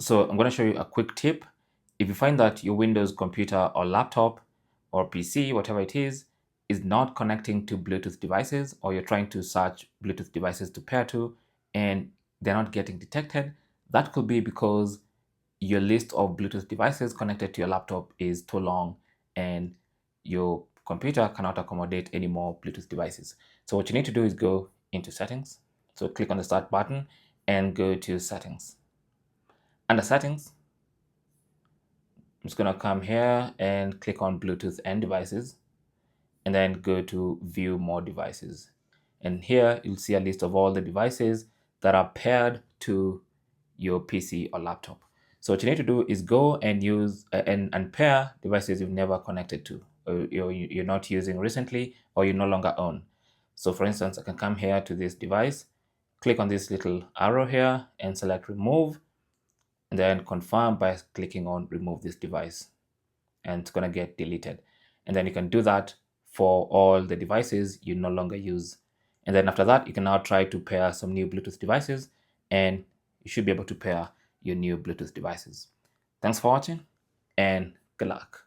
So I'm going to show you a quick tip. If you find that your Windows computer or laptop or PC, whatever it is not connecting to Bluetooth devices, or you're trying to search Bluetooth devices to pair to, and they're not getting detected, that could be because your list of Bluetooth devices connected to your laptop is too long and your computer cannot accommodate any more Bluetooth devices. So what you need to do is go into settings. So click on the start button and go to settings. Under settings, I'm just going to come here and click on Bluetooth and devices, and then go to view more devices. And here you'll see a list of all the devices that are paired to your PC or laptop. So what you need to do is go and use and pair devices you've never connected to, or you're not using recently, or you no longer own. So for instance, I can come here to this device, click on this little arrow here and select remove, and then confirm by clicking on remove this device, and it's going to get deleted. And then you can do that for all the devices you no longer use. And then after that, you can now try to pair some new Bluetooth devices, and you should be able to pair your new Bluetooth devices. Thanks for watching, and good luck.